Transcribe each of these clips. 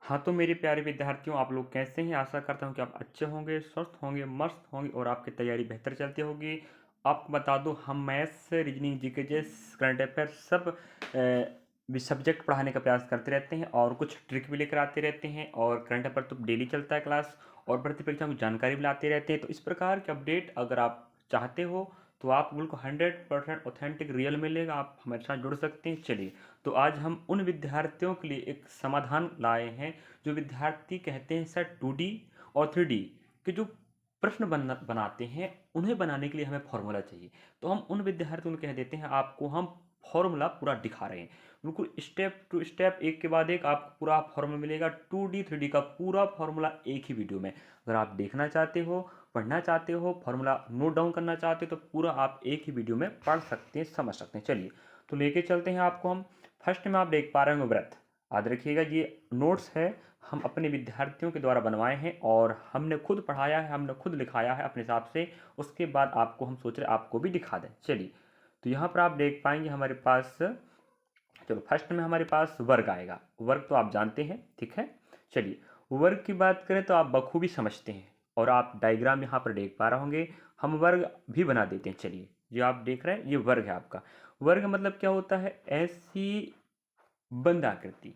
हाँ, तो मेरे प्यारे विद्यार्थियों, आप लोग कैसे हैं? आशा करता हूँ कि आप अच्छे होंगे, स्वस्थ होंगे, मस्त होंगे और आपकी तैयारी बेहतर चलती होगी। आपको बता दूँ, हम maths, reasoning, GKGS, current affair सब भी सब्जेक्ट पढ़ाने का प्रयास करते रहते हैं और कुछ ट्रिक भी लेकर आते रहते हैं। और करंट अफेयर तो डेली चलता है क्लास, और भर्ती परीक्षा की जानकारी भी लाते रहते हैं। तो इस प्रकार के अपडेट अगर आप चाहते हो तो आप बिल्कुल 100% ऑथेंटिक रियल मिलेगा। आप हमारे साथ जुड़ सकते हैं। चलिए, तो आज हम उन विद्यार्थियों के लिए एक समाधान लाए हैं जो विद्यार्थी कहते हैं सर 2D और 3D के जो प्रश्न बनाते हैं, उन्हें बनाने के लिए हमें फॉर्मूला चाहिए। तो हम उन विद्यार्थियों को कह देते हैं आपको हम फॉर्मूला पूरा दिखा रहे हैं, बिल्कुल स्टेप टू स्टेप, एक के बाद एक आपको पूरा फॉर्मूला मिलेगा। 2D 3D का पूरा फॉर्मूला एक ही वीडियो में। अगर आप देखना चाहते हो, पढ़ना चाहते हो, फॉर्मूला नोट डाउन करना चाहते हो, तो पूरा आप एक ही वीडियो में पढ़ सकते हैं, समझ सकते हैं। चलिए, तो लेके चलते हैं आपको हम। फर्स्ट में आप देख पा रहे होंगे व्रत। याद रखिएगा, ये नोट्स है, हम अपने विद्यार्थियों के द्वारा बनवाए हैं और हमने खुद पढ़ाया है, हमने खुद लिखाया है अपने हिसाब से। उसके बाद आपको हम सोच रहे आपको भी दिखा दें। चलिए, तो यहाँ पर आप देख पाएंगे हमारे पास, चलो फर्स्ट में हमारे पास वर्ग आएगा। वर्ग तो आप जानते हैं, ठीक है। चलिए, वर्ग की बात करें तो आप बखूबी समझते हैं और आप डायग्राम यहाँ पर देख पा रहे होंगे। हम वर्ग भी बना देते हैं। चलिए, जो आप देख रहे हैं ये वर्ग है आपका। वर्ग मतलब क्या होता है? ऐसी बंद आकृति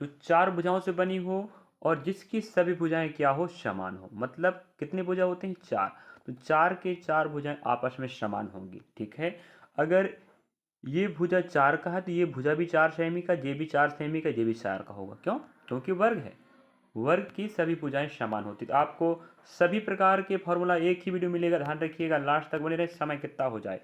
जो चार भुजाओं से बनी हो और जिसकी सभी भुजाएं क्या हो? समान हो। मतलब कितने भुजा होते हैं? चार। तो चार के चार भुजाएं आपस में समान होंगी, ठीक है। अगर ये भुजा चार का है तो ये भुजा भी 4 सेमी का, ये भी 4 सेमी का, ये भी 4 का होगा। क्यों? क्योंकि वर्ग है। वर्ग की सभी भुजाएं समान होती। तो आपको सभी प्रकार के फॉर्मूला एक ही वीडियो मिलेगा, ध्यान रखिएगा, लास्ट तक बने रहे, समय कितना हो जाए।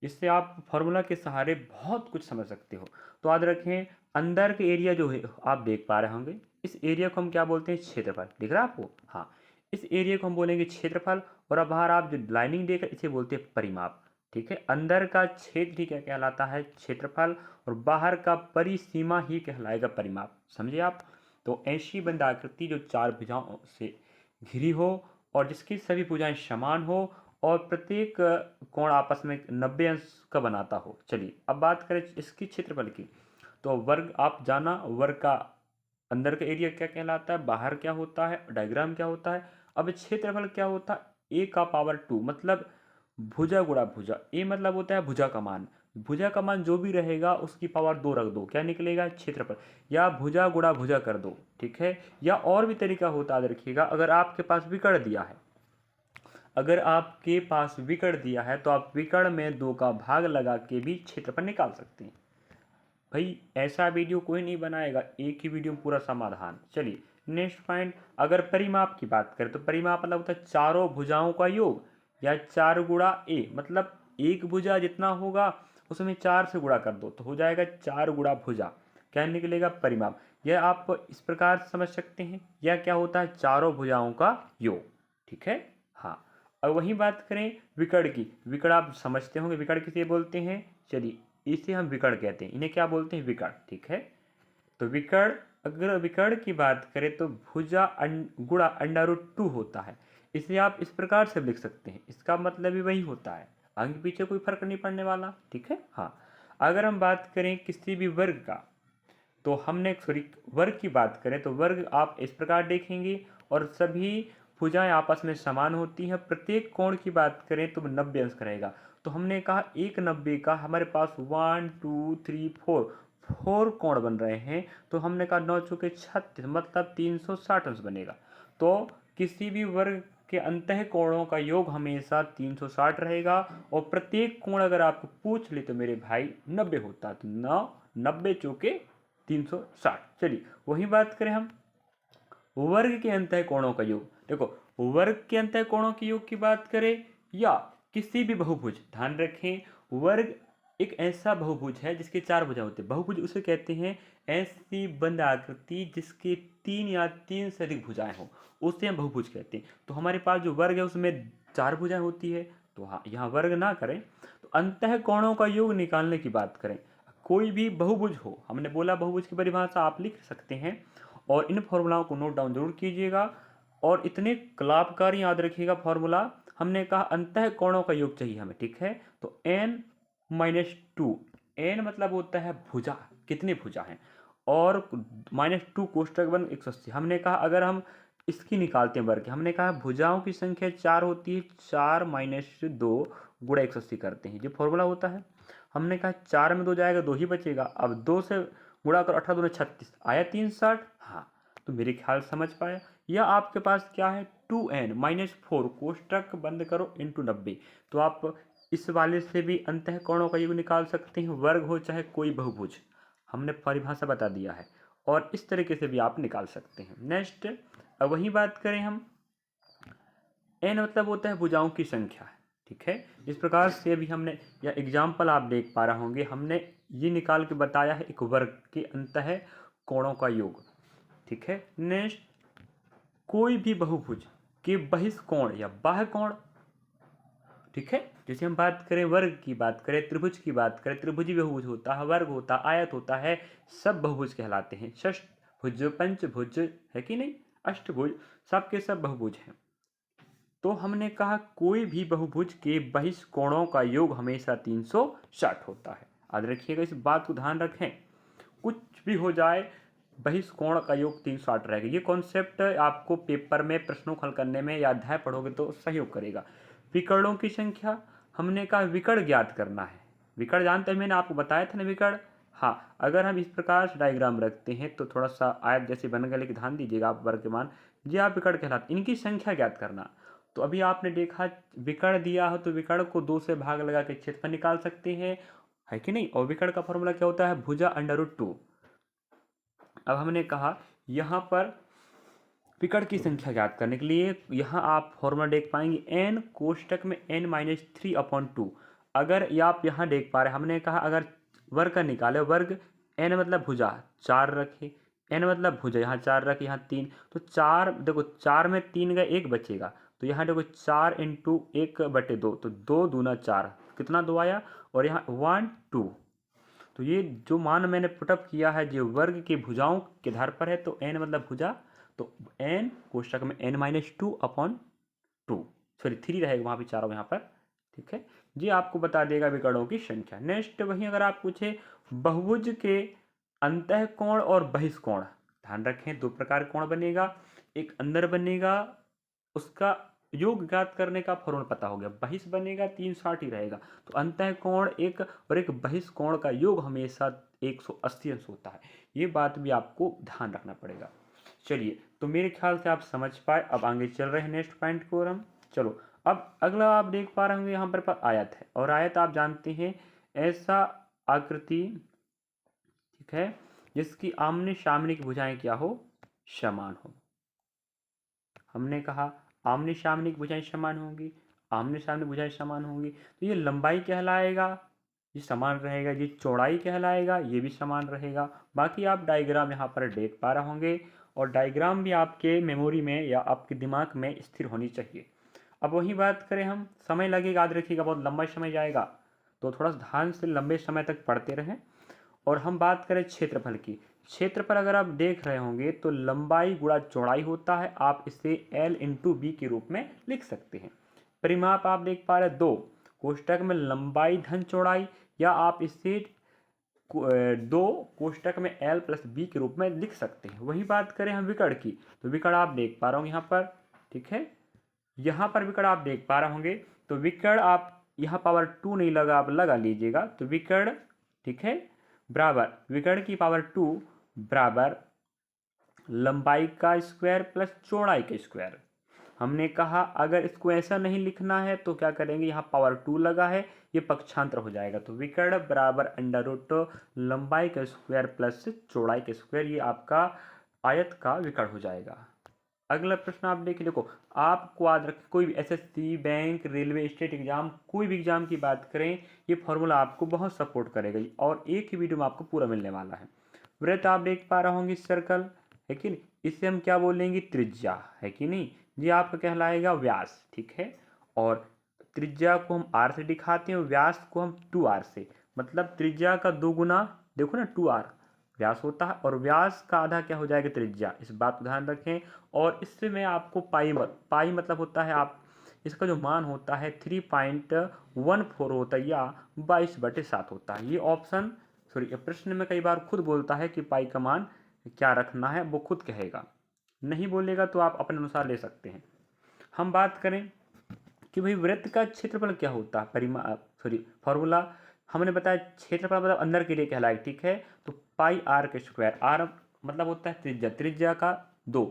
इससे आप फॉर्मूला के सहारे बहुत कुछ समझ सकते हो। तो याद रखें, अंदर के एरिया जो है आप देख पा रहे होंगे, इस एरिया को हम क्या बोलते हैं? क्षेत्रफल। दिख रहा है आपको? हाँ, इस एरिया को हम बोलेंगे क्षेत्रफल। और अब बाहर आप जो लाइनिंग देकर, इसे बोलते हैं परिमाप, ठीक है। अंदर का क्षेत्र ही क्या कहलाता है? क्षेत्रफल। और बाहर का परिसीमा ही कहलाएगा परिमाप। समझे आप? तो ऐसी बंद आकृति जो चार भुजाओं से घिरी हो और जिसकी सभी भुजाएं समान हो और प्रत्येक कोण आपस में 90 अंश का बनाता हो। चलिए, अब बात करें इसकी क्षेत्रफल की। तो वर्ग आप जाना, वर्ग का अंदर का एरिया क्या कहलाता है, बाहर क्या होता है, डायग्राम क्या होता है। अब क्षेत्रफल क्या होता है? ए का पावर 2, मतलब भुजा गुणा भुजा। ए मतलब होता है भुजा का मान। भुजा का मान जो भी रहेगा उसकी पावर 2 रख दो, क्या निकलेगा? क्षेत्रफल। या भुजा गुणा भुजा कर दो, ठीक है। या और भी तरीका होता है, याद रखिएगा। अगर आपके पास विकर्ण दिया है, अगर आपके पास विकर्ण दिया है तो आप विकर्ण में 2 का भाग लगा के भी क्षेत्रफल निकाल सकते हैं। भाई, ऐसा वीडियो कोई नहीं बनाएगा, एक ही वीडियो में पूरा समाधान। चलिए, नेक्स्ट पॉइंट, अगर परिमाप की बात करें तो परिमाप मतलब होता है चारों भुजाओं का योग, या 4 गुणा ए, मतलब एक भुजा जितना होगा उसमें 4 से गुणा कर दो तो हो जाएगा 4 गुणा भुजा। क्या निकलेगा? परिमाप। यह आप इस प्रकार समझ सकते हैं, यह क्या होता है? चारों भुजाओं का योग, ठीक है। हाँ, अब वही बात करें विकर्ण की। विकर्ण आप समझते होंगे, विकर्ण किसे बोलते हैं? चलिए, इसे हम विकर्ण कहते हैं, इन्हें क्या बोलते हैं? विकर्ण, ठीक है। तो विकर्ण, अगर विकर्ण की बात करें तो भुजा गुणा √2 होता है। इसे आप इस प्रकार से लिख सकते हैं, इसका मतलब भी वही होता है, आगे पीछे कोई फर्क नहीं पड़ने वाला, ठीक है। हाँ, अगर हम बात करें किसी भी वर्ग का, तो हमने सॉरी वर्ग की बात करें तो वर्ग आप इस प्रकार देखेंगे और सभी भुजाएं आपस में समान होती हैं। प्रत्येक कोण की बात करें तो 90 अंश का रहेगा। तो हमने कहा एक 90 का हमारे पास 1 2 3 4 कोण बन रहे हैं। तो हमने कहा 9 चौके 36, मतलब 360 अंश बनेगा। तो किसी भी वर्ग के अंतः कोणों का योग हमेशा 360 रहेगा। और प्रत्येक कोण अगर आपको पूछ ले तो मेरे भाई 90 होता है। तो 90 चौके 360। चलिए, वही बात करें हम वर्ग के अंतः कोणों का योग। देखो, वर्ग के अंतः कोणों के योग की बात करें या किसी भी बहुभुज, ध्यान रखें, वर्ग एक ऐसा बहुभुज है जिसके 4 भुजा होते हैं। बहुभुज उसे कहते हैं ऐसी बंद आकृति जिसके 3 या 3 से अधिक भुजाएं हो, उसे हम बहुभुज कहते हैं। तो हमारे पास जो वर्ग है उसमें 4 भुजाएं होती है। तो हाँ, यहाँ वर्ग ना करें, तो अंतः कोणों का योग निकालने की बात करें। कोई भी बहुभुज हो, हमने बोला बहुभुज की परिभाषा आप लिख सकते हैं और इन फॉर्मूलाओं को नोट डाउन जरूर कीजिएगा। और इतने लाभकारी याद रखिएगा फॉर्मूला। हमने कहा अंतः कोणों का योग चाहिए हमें, ठीक है। तो n - 2, n मतलब होता है भुजा, कितने भुजा हैं, और -2 कोष्टक बंद 180। हमने कहा अगर हम इसकी निकालते हैं वर्ग की, हमने कहा भुजाओं की संख्या 4 होती है, 4 - 2 गुणा 180 करते हैं, ये फॉर्मूला होता है। हमने कहा 4 में 2 जाएगा, 2 ही बचेगा। अब 2 से गुणा करो, 18 दूनी 36, आया 360। हाँ, तो मेरे ख्याल समझ पाया। या आपके पास क्या है, 2n - 4 कोष्टक बंद करो इंटू 90। तो आप इस वाले से भी अंतःकोणों का योग निकाल सकते हैं, वर्ग हो चाहे कोई बहुभुज, हमने परिभाषा बता दिया है। और इस तरीके से भी आप निकाल सकते हैं। नेक्स्ट, अब वही बात करें हम, n मतलब होता है भुजाओं की संख्या, ठीक है। इस प्रकार से अभी हमने, या एग्जाम्पल आप देख पा रहे होंगे, हमने ये निकाल के बताया है एक वर्ग के अंतः कोणों का योग, ठीक है। नेक्स्ट, कोई भी बहुभुज के बहिष्कोण या बाह्य कोण, ठीक है। जैसे हम बात करें वर्ग की, बात करें त्रिभुज की, बात करें त्रिभुजी बहुभुज होता है, वर्ग होता है, आयत होता है, सब बहुभुज कहलाते हैं। षष्ठभुज, पंचभुज, है कि नहीं, अष्टभुज, सब के सब बहुभुज हैं। तो हमने कहा कोई भी बहुभुज के बहिष्कोणों का योग हमेशा 360 होता है। याद रखिएगा, इस बात को ध्यान रखें, कुछ भी हो जाए बहिष्कोण का योग 360 रहेगा। ये कॉन्सेप्ट आपको पेपर में प्रश्नों को हल करने में या अध्याय पढ़ोगे तो सहयोग करेगा। विकर्णों की संख्या, हमने कहा विकर्ण ज्ञात करना है। विकर्ण जानते हैं, मैंने आपको बताया था ना विकर्ण। हाँ, अगर हम इस प्रकार से डायग्राम रखते हैं तो थोड़ा सा आयत जैसे बन गया, लेकिन ध्यान दीजिएगा आप वर्गमान, ये आप विकर्ण कहलाते, इनकी संख्या ज्ञात करना। तो अभी आपने देखा विकर्ण दिया हो तो विकर्ण को 2 से भाग लगा के क्षेत्रफल निकाल सकते हैं, है कि नहीं। और विकर्ण का फॉर्मूला क्या होता है, भुजा √2। अब हमने कहा यहाँ पर विकर्ण की संख्या ज्ञात करने के लिए यहाँ आप फॉर्मूला देख पाएंगे, n कोष्टक में n - 3/2। अगर ये आप यहाँ देख पा रहे हैं, हमने कहा अगर वर्ग का निकाले, वर्ग n मतलब भुजा 4 रखे, n मतलब भुजा यहाँ 4 रखे, यहाँ 3, तो 4 देखो, 4 में 3 गए, 1 बचेगा। तो यहाँ देखो 4 × 1/2, तो 2 दूना 4, कितना 2 आया, और यहाँ 1 2। तो ये जो मान मैंने पुटअप किया है जो वर्ग की भुजाओं के आधार पर है, तो n मतलब भुजा, तो n कोष्टक में n - 2/2, सॉरी 3 रहेगा वहाँ पे, चारों यहाँ पर, ठीक है। ये आपको बता देगा विकर्णों की संख्या। नेक्स्ट, वहीं अगर आप पूछे बहुभुज के अंतःकोण और बहिष्कोण, ध्यान रखें 2 प्रकार कोण बनेगा, एक अंदर बनेगा, उसका योग ज्ञात करने का फॉर्मूला पता हो गया, बहिष बनेगा 360 ही रहेगा। तो अंतःकोण एक और एक बहिष्कोण का योग हमेशा 180 अंश होता है, ये बात भी आपको ध्यान रखना पड़ेगा। चलिए, तो मेरे ख्याल से आप समझ पाए। अब आगे चल रहे हैं नेक्स्ट पॉइंट को हम। चलो, अब अगला आप देख पा रहे होंगे यहाँ पर आयत है, और आयत आप जानते हैं ऐसा आकृति, ठीक है, जिसकी आमने सामने की भुजाएं क्या हो, समान हो। हमने कहा आमने सामने की भुजाएं समान होंगी, आमने सामने भुजाएं समान होंगी, तो ये लंबाई कहलाएगा, ये समान रहेगा, ये चौड़ाई कहलाएगा, ये भी समान रहेगा। बाकी आप डायग्राम यहाँ पर देख पा रहे होंगे, और डायग्राम भी आपके मेमोरी में या आपके दिमाग में स्थिर होनी चाहिए। अब वही बात करें हम, समय लगेगा, याद रखिएगा बहुत लंबा समय जाएगा, तो थोड़ा ध्यान से लंबे समय तक पढ़ते रहें। और हम बात करें क्षेत्रफल की, क्षेत्रफल अगर आप देख रहे होंगे तो लंबाई गुणा चौड़ाई होता है, आप इसे L × B के रूप में लिख सकते हैं। परिमाप आप देख पा रहे 2 कोष्टक में लंबाई धन चौड़ाई, या आप इसे 2 कोष्टक में L + B के रूप में लिख सकते हैं। वही बात करें हम विकर्ण की, तो विकर्ण आप देख पा रहे होंगे यहाँ पर, ठीक है, यहाँ पर विकर्ण आप देख पा रहे होंगे। तो विकर्ण आप यहाँ पावर 2 नहीं लगा, आप लगा लीजिएगा, तो विकर्ण, ठीक है, बराबर विकर्ण की पावर 2 बराबर लंबाई का स्क्वायर प्लस चौड़ाई का स्क्वायर। हमने कहा अगर इसको ऐसा नहीं लिखना है तो क्या करेंगे, यहाँ पावर 2 लगा है, ये पक्षांतर हो जाएगा, तो विकर्ण बराबर √2 लंबाई का स्क्वायर प्लस चौड़ाई का स्क्वायर, ये आपका आयत का विकर्ण हो जाएगा। अगला प्रश्न आप देखिए, देखो आपको याद रखें, कोई भी SSC, bank, railway, state exam, कोई भी एग्जाम की बात करें, ये फॉर्मूला आपको बहुत सपोर्ट करेगा, और एक ही वीडियो में आपको पूरा मिलने वाला है। वृत्त आप देख पा रहे होंगे, सर्कल, है कि नहीं, इसे हम क्या बोलेंगे, त्रिज्या, है कि नहीं, ये आपका कहलाएगा व्यास, ठीक है। और त्रिज्या को हम r से दिखाते हैं, व्यास को हम 2r से, मतलब त्रिज्या का 2 गुना, देखो ना 2r व्यास होता है, और व्यास का आधा क्या हो जाएगा, त्रिज्या, इस बात को ध्यान रखें। और इससे मैं आपको पाई मतलब होता है, आप इसका जो मान होता है 3.14 होता है, या 22/7 होता है। ये ऑप्शन सॉरी ये प्रश्न में कई बार खुद बोलता है कि पाई का मान क्या रखना है, वो खुद कहेगा। नहीं बोलेगा तो आप अपने अनुसार ले सकते हैं। हम बात करें कि भाई वृत्त का क्षेत्रफल क्या होता है, फॉर्मूला हमने बताया, क्षेत्रफल मतलब अंदर के लिए कहलाए, ठीक है। तो पाई आर के स्क्वायर, आर मतलब होता है त्रिज्या, त्रिज्या का 2,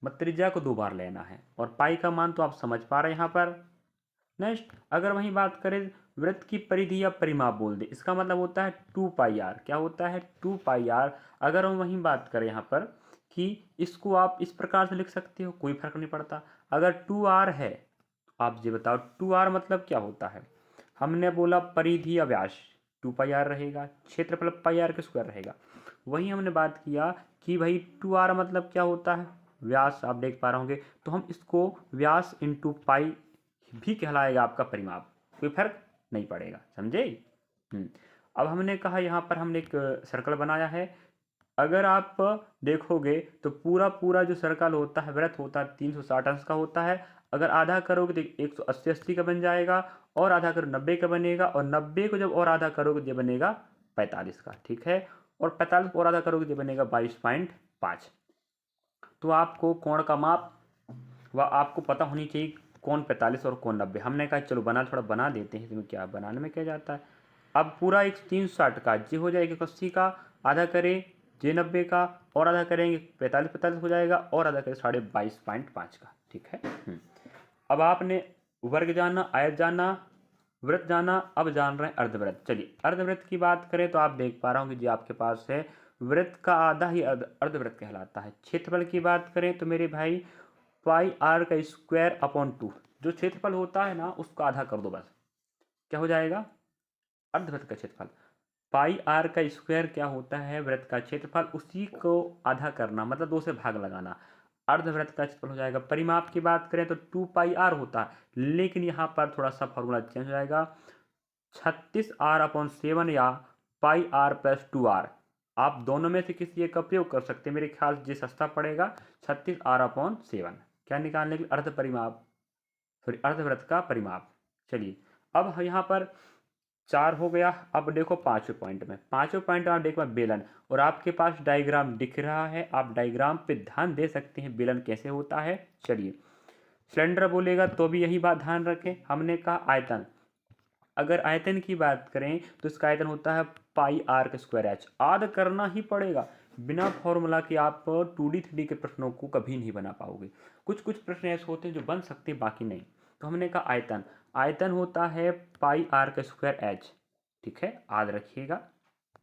मतलब त्रिज्या को 2 बार लेना है, और पाई का मान तो आप समझ पा रहे हैं यहाँ पर। नेक्स्ट अगर वहीं बात करें वृत्त की परिधि या परिमाप बोल दे, इसका मतलब होता है 2 पाई आर। क्या होता है? 2 पाई आर। अगर हम वहीं बात करें यहाँ पर कि इसको आप इस प्रकार से लिख सकते हो, कोई फर्क नहीं पड़ता। अगर 2 आर है, आप ये बताओ 2 आर मतलब क्या होता है? हमने बोला परिधि या व्यास 2 पाई आर रहेगा, क्षेत्रफल पाई आर के स्क्वायर रहेगा। वहीं हमने बात किया कि भाई 2 आर मतलब क्या होता है? व्यास, आप देख पा रहे होंगे, तो हम इसको व्यास इंटू पाई भी कहलाएगा आपका परिमाप, कोई फर्क नहीं पड़ेगा, समझे? अब हमने कहा यहाँ पर हमने एक सर्कल बनाया है। अगर आप देखोगे तो पूरा पूरा जो सर्कल होता है, वृत्त होता है 360 अंश का होता है। अगर आधा करोगे तो 180 80 का बन जाएगा, और आधा करो 90 का बनेगा, और 90 को जब और आधा करोगे तो ये बनेगा 45 का, ठीक है। और 45 को और आधा करोगे तो ये बनेगा 22.5। तो आपको कोण का माप वह आपको पता होनी चाहिए, कौन 45 और कौन 90। हमने कहा चलो थोड़ा बना देते हैं, इसमें क्या बनाने में क्या जाता है। अब पूरा 360 का जे हो जाएगा 180 का, आधा करें जे 90 का, और आधा करेंगे 45 हो जाएगा, और आधा करें 22.5 का, ठीक है। अब आपने वर्ग जाना, आयत जाना, वृत्त जाना, अब जान रहे हैं अर्धवृत्त। चलिए अर्धवृत्त की बात करें तो आप देख पा रहे होंगे जी आपके पास है, वृत्त का आधा ही अर्धवृत्त कहलाता है। क्षेत्रफल की बात करें तो मेरे भाई पाई आर का स्क्वायर अपॉन 2, जो क्षेत्रफल होता है ना उसको आधा कर दो बस, क्या हो जाएगा? अर्धवृत्त का क्षेत्रफल। पाई आर का स्क्वायर क्या होता है? वृत्त का क्षेत्रफल, उसी को आधा करना मतलब 2 से भाग लगाना, अर्धवृत्त का क्षेत्रफल हो जाएगा। परिमाप की बात करें तो 2 पाई आर होता है, लेकिन यहाँ पर थोड़ा सा फॉर्मूला चेंज हो जाएगा, 36 आर अपॉन 7 या पाई आर प्लस 2 आर। आप दोनों में से किसी एक का प्रयोग कर सकते हैं, मेरे ख्याल से सस्ता पड़ेगा। 36 आर अपॉन 7 क्या निकालने के लिए? अर्ध परिमाप, सॉरी अर्धवृत्त का परिमाप। चलिए अब यहाँ पर 4 हो गया। अब देखो 5वें पॉइंट में, 5वें पॉइंट में आप देखो बेलन, और आपके पास डायग्राम दिख रहा है, आप डायग्राम पे ध्यान दे सकते हैं बेलन कैसे होता है। चलिए सिलेंडर बोलेगा तो भी यही बात ध्यान रखें। हमने कहा आयतन, अगर आयतन की बात करें तो इसका आयतन होता है पाई आर का स्क्वायर एच। आद करना ही पड़ेगा, बिना फॉर्मूला के आप 2D 3D के प्रश्नों को कभी नहीं बना पाओगे। कुछ कुछ प्रश्न ऐसे होते हैं जो बन सकते हैं, बाकी नहीं। तो हमने कहा आयतन, आयतन होता है पाई आर का स्क्वायर एच, ठीक है, याद रखिएगा।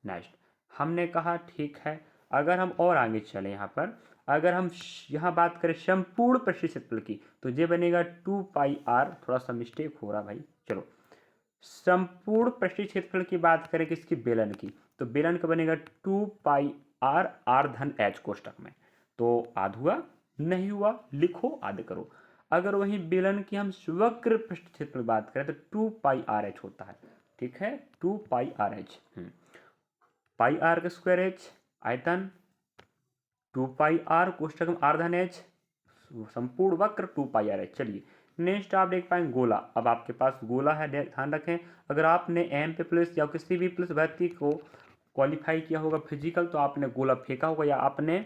नेक्स्ट हमने कहा ठीक है, अगर हम और आगे चले यहाँ पर, अगर हम यहाँ बात करें संपूर्ण पृष्ठीय क्षेत्रफल की, तो ये बनेगा 2 पाई आर, थोड़ा सा मिस्टेक हो रहा भाई, चलो। संपूर्ण पृष्ठीय क्षेत्रफल की बात करें किसकी? बेलन की, तो बेलन का बनेगा 2 पाई आर, आर धन एच कोष्टक में। तो आध हुआ? नहीं हुआ, लिखो आध करो। अगर वही बेलन की हम वक्र पृष्ठ क्षेत्रफल बात करें तो 2 पाई आर एच होता है, ठीक है, 2 पाई आर एच। पाई आर का स्क्वायर एच आयतन, 2 पाई आर कोष्टक में आर धन एच, संपूर्ण वक्र 2 पाई आर एच। चलिए नेक्स्ट आप देख पाएंगे गोला। अब आपके पास गोला है, ध्यान रखें, अगर आपने एम पे प्लस या किसी भी प्लस भर्ती को क्वालिफाई किया होगा फिजिकल, तो आपने गोला फेंका होगा, या आपने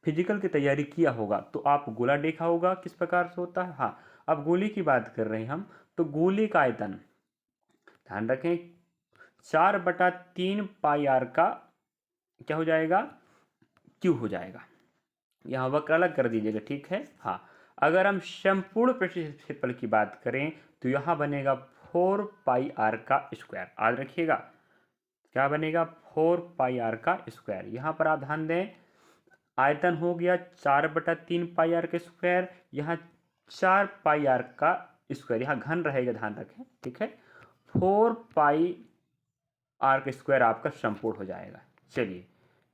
फिजिकल की तैयारी किया होगा तो आप गोला देखा होगा किस प्रकार से होता है। हाँ, अब गोले की बात कर रहे हैं हम, तो गोले का आयतन ध्यान रखें 4/3 पाई आर का क्या हो जाएगा? क्यू हो जाएगा। यहाँ वक्र अलग कर दीजिएगा, ठीक है। हाँ, अगर हम संपूर्ण पृष्ठीय क्षेत्रफल की बात करें तो यहाँ बनेगा 4 पाई आर का स्क्वायर, याद रखिएगा क्या बनेगा? 4 पाई आर का स्क्वायर। यहाँ पर आप ध्यान दें, आयतन हो गया 4/3 पाई आर का स्क्वायर, यहाँ 4 पाई आर का स्क्वायर, यहाँ घन रहेगा, ध्यान रखें, ठीक है। 4 पाई आर का स्क्वायर आपका संपूर्ण हो जाएगा। चलिए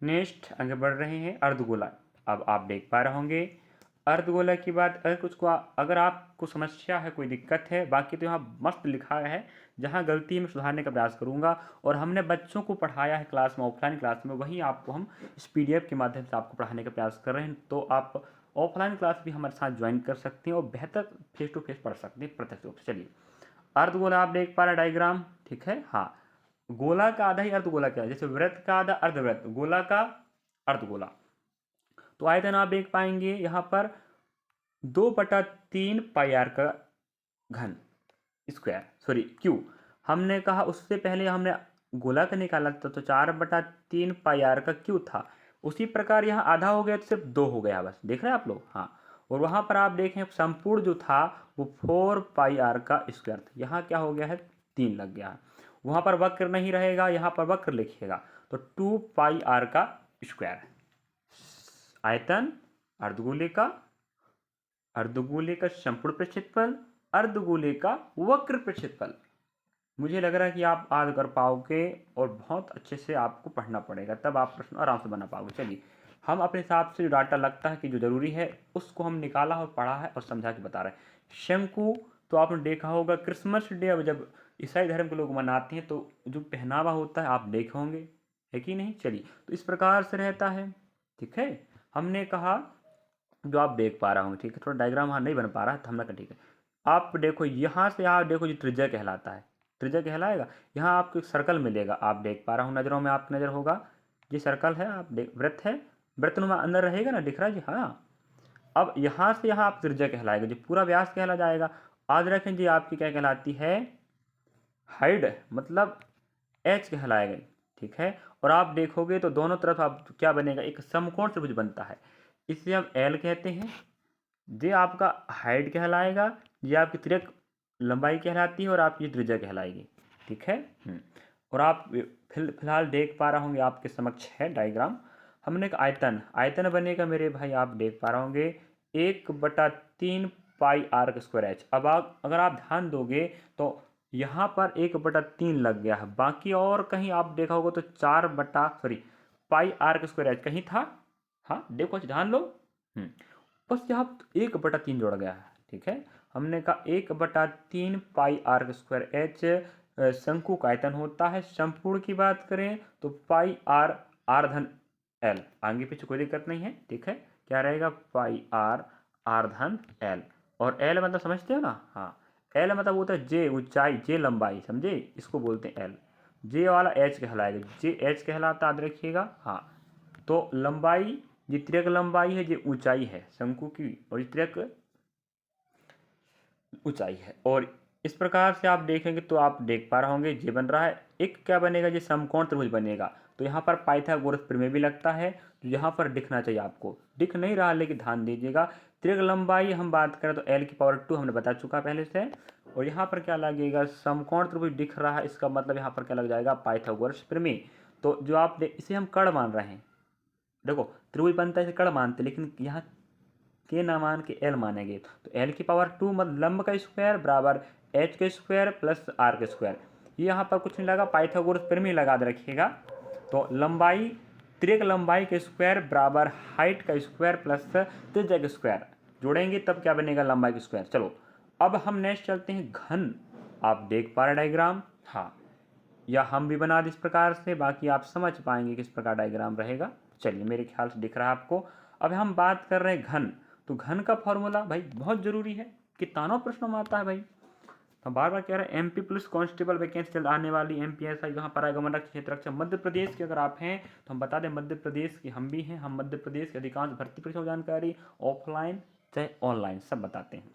नेक्स्ट आगे बढ़ रहे हैं, अर्धगोला। अब आप देख पा रहे होंगे अर्धगोला की बात, अगर आपको समस्या है, कोई दिक्कत है, बाकी तो यहाँ मस्त लिखा है, जहाँ गलती मैं सुधारने का प्रयास करूँगा। और हमने बच्चों को पढ़ाया है क्लास में, ऑफलाइन क्लास में, वहीं आपको हम इस PDF के माध्यम से आपको पढ़ाने का प्रयास कर रहे हैं। तो आप ऑफलाइन क्लास भी हमारे साथ ज्वाइन कर सकते हैं और बेहतर फेस टू फेस पढ़ सकते हैं प्रत्यक्ष रूप से। चलिए अर्धगोला आप देख पा रहे डायग्राम, ठीक है। हाँ, गोला का आधा ही अर्धगोला क्या है, जैसे वृत्त का आधा अर्धवृत्त, गोला का अर्धगोला। तो आयतन आप देख पाएंगे यहाँ पर 2/3 पाई आर का घन स्क्वायर, सॉरी क्यू। हमने कहा उससे पहले हमने गोला का निकाला था तो 4/3 पाई आर का क्यू था। उसी प्रकार यहाँ आधा हो गया तो सिर्फ 2 हो गया, बस देख रहे हैं आप लोग। हाँ, और वहाँ पर आप देखें संपूर्ण जो था वो 4 पाई आर का स्क्वायर था। यहाँ क्या हो गया है, 3 लग गया है। वहाँ पर वक्र नहीं रहेगा, यहाँ पर वक्र लिखिएगा तो 2 पाई आर का स्क्वायर है। आयतन अर्धगोले का, अर्धगोले का संपूर्ण प्रक्षेत्रफल, अर्धगोले का वक्र प्रक्षेत्रफल। मुझे लग रहा है कि आप आज कर पाओगे और बहुत अच्छे से आपको पढ़ना पड़ेगा, तब आप प्रश्न आराम से बना पाओगे। चलिए हम अपने हिसाब से जो डाटा लगता है कि जो जरूरी है उसको हम निकाला और पढ़ा है और समझा के बता रहे हैं। शंकु तो आपने देखा होगा क्रिसमस डे अब जब ईसाई धर्म के लोग मनाते हैं तो जो पहनावा होता है आप देखे होंगे, है कि नहीं। चलिए तो इस प्रकार से रहता है, ठीक है। हमने कहा जो आप देख पा रहा हूँ, ठीक है। थोड़ा डायग्राम वहाँ नहीं बन पा रहा है तो हमने कहा ठीक है। आप देखो यहाँ से, आप देखो जो त्रिज्या कहलाता है, त्रिज्या कहलाएगा। यहाँ आपको एक सर्कल मिलेगा, आप देख पा रहा हूँ, नज़रों में आपकी नज़र होगा, ये सर्कल है, आप देख, वृत्त है, वृत्तनुमा अंदर रहेगा ना, दिख रहा है जी। हाँ, अब यहाँ से यहाँ आप त्रिज्या कहलाएगा, जो पूरा व्यास कहला जाएगा। आज रखें जी आपकी क्या कहलाती है, हाइड, मतलब एच कहलाएगा, ठीक है। और आप देखोगे तो दोनों तरफ आप क्या बनेगा, एक समकोण त्रिभुज बनता है, इसे हम एल कहते हैं। ये आपका हाइट कहलाएगा, ये आपकी तिर्यक लंबाई कहलाती है और आपकी त्रिज्या कहलाएगी, ठीक है। और आप फिलहाल देख पा रहे होंगे आपके समक्ष है डायग्राम। हमने एक आयतन, आयतन बनेगा मेरे भाई, आप देख पा रहे होंगे 1/3 पाई आर का स्क्वायर एच। अब आप अगर आप ध्यान दोगे तो यहाँ पर 1/3 लग गया है, बाकी और कहीं आप देखा होगा तो 4 पाई आर का स्क्वायर एच कहीं था। हाँ देखो ध्यान लो, बस यहाँ 1/3 जोड़ गया है, ठीक है। हमने कहा 1/3 पाई आर स्क्वायर एच शंकु का आयतन होता है। संपूर्ण की बात करें तो पाई आर, आर धन एल, आगे पीछे कोई दिक्कत नहीं है, ठीक है। क्या रहेगा, पाई आर, आर धन एल। और एल मतलब समझते हो ना, हाँ, एल मतलब होता है जे ऊंचाई, जे लंबाई, समझे, इसको बोलते हैं एल। जे वाला एच कहलाएगा, जे एच कहलाता, याद रखिएगा। हाँ, तो लंबाई, ये तिर्यक लंबाई है, ये ऊंचाई है शंकु की, और ये तिर्यक ऊंचाई है। और इस प्रकार से आप देखेंगे तो आप देख पा रहे होंगे ये बन रहा है, एक क्या बनेगा, ये समकोण त्रिभुज बनेगा। तो यहाँ पर पाइथागोरस प्रमेय भी लगता है, जो यहाँ पर दिखना चाहिए, आपको दिख नहीं रहा लेकिन ध्यान दीजिएगा। तिर्यक लंबाई हम बात करें तो l⁻², हमने बता चुका पहले से। और यहाँ पर क्या लगेगा, समकोण त्रिभुज दिख रहा है, इसका मतलब यहाँ पर क्या लग जाएगा, पाइथागोरस प्रमेय। तो जो आप इसे हम कर्ण मान रहे हैं, देखो त्रिभुज बनता है इसे कर्ण मानते, लेकिन यहाँ के ना मान के एल मानेंगे। तो l⁻² मतलब लंब का स्क्वायर बराबर h का स्क्वायर प्लस r का स्क्वायर। ये यहाँ पर कुछ नहीं लगा, पाइथागोरस प्रमेय लगा दे रखिएगा। तो लंबाई, तिर्यक लंबाई का स्क्वायर बराबर हाइट का स्क्वायर प्लस त्रिज्या का स्क्वायर, जोड़ेंगे तब क्या बनेगा, लंबाई का स्क्वायर। चलो अब हम नेक्स्ट चलते हैं घन। आप देख पा रहे डायग्राम, हाँ, या हम भी बना दें इस प्रकार से, बाकी आप समझ पाएंगे किस प्रकार डायग्राम रहेगा। चलिए मेरे ख्याल से दिख रहा है आपको। अब हम बात कर रहे हैं घन। तो घन का फॉर्मूला भाई बहुत जरूरी है, कितानों प्रश्नों में आता है भाई। तो बार बार कह रहे हैं MP पुलिस कांस्टेबल वैकेंसी जल्द आने वाली, MPSI यहाँ पर आएगा, वन रक्षक क्षेत्र रक्षक मध्य प्रदेश के अगर आप हैं तो हम बता दें मध्य प्रदेश की हम भी हैं। हम मध्य प्रदेश के अधिकांश भर्ती परीक्षा जानकारी ऑफलाइन चाहे ऑनलाइन सब बताते हैं।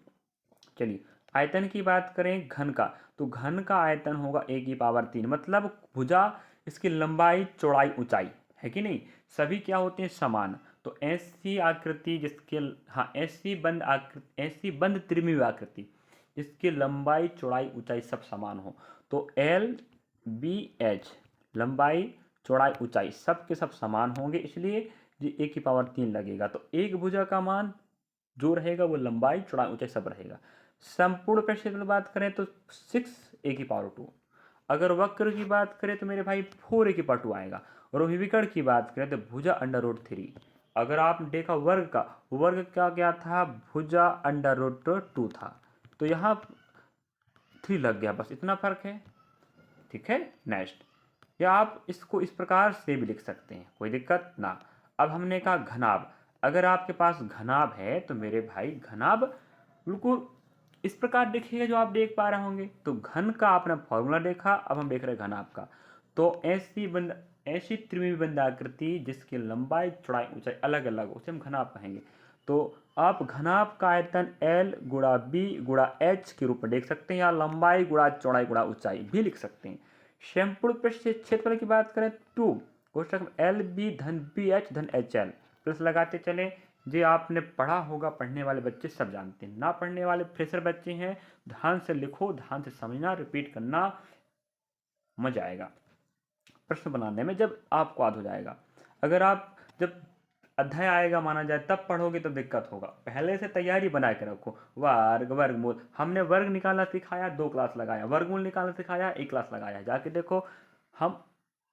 चलिए आयतन की बात करें घन का, तो घन का आयतन होगा 1⁻3, मतलब भुजा, इसकी लंबाई चौड़ाई ऊंचाई, है कि नहीं, सभी क्या होते हैं, समान। तो ऐसी आकृति जिसके, हाँ, ऐसी बंद आकृति, ऐसी बंद त्रिमितीय आकृति जिसकी लंबाई चौड़ाई ऊंचाई सब समान हो, तो LBH लंबाई चौड़ाई ऊंचाई सब के सब समान होंगे, इसलिए ये 1⁻3 लगेगा। तो एक भुजा का मान जो रहेगा वो लंबाई चौड़ाई ऊंचाई सब रहेगा। संपूर्ण प्रक्षेत्रफल बात करें तो 6a⁻²। अगर वक्र की बात करें तो मेरे भाई 4a⁻² आएगा। और विकर्ण की बात करें तो भुजा √3। अगर आप देखा वर्ग का, वर्ग का क्या था, भुजा √2 था, तो यहाँ 3 लग गया, बस इतना फर्क है, ठीक है। नेक्स्ट, या आप इसको इस प्रकार से भी लिख सकते हैं, कोई दिक्कत ना। अब हमने कहा घनाभ। अगर आपके पास घनाभ है तो मेरे भाई घनाभ बिल्कुल इस प्रकार देखिएगा जो आप देख पा रहे होंगे। तो घन का आपने फॉर्मूला देखा, अब हम देख रहे हैं घनाभ का। तो ऐसी त्रिविमीय बंधाकृति जिसकी लंबाई चौड़ाई ऊंचाई अलग अलग हो उसे हम घनाभ कहेंगे। तो आप घनाभ का आयतन L गुणा B गुणा H के रूप में देख सकते हैं, या लंबाई गुणा चौड़ाई गुणा ऊंचाई भी लिख सकते हैं। समपूर्ण पृष्ठ क्षेत्रफल की बात करें 2 कोष्ठक में LB धन BH धन HL प्लस लगाते चले। जे आपने पढ़ा होगा, पढ़ने वाले बच्चे सब जानते हैं, ना पढ़ने वाले फ्रेशर बच्चे हैं, ध्यान से लिखो, ध्यान से समझना, रिपीट करना, मजा आएगा प्रश्न बनाने में जब आपको याद हो जाएगा। अगर आप जब अध्याय आएगा माना जाए तब पढ़ोगे तो दिक्कत होगा, पहले से तैयारी बना के रखो। वर्ग वर्गमूल, हमने वर्ग निकालना सिखाया 2 क्लास लगाया, वर्गमूल निकालना सिखाया 1 क्लास लगाया, जाके देखो। हम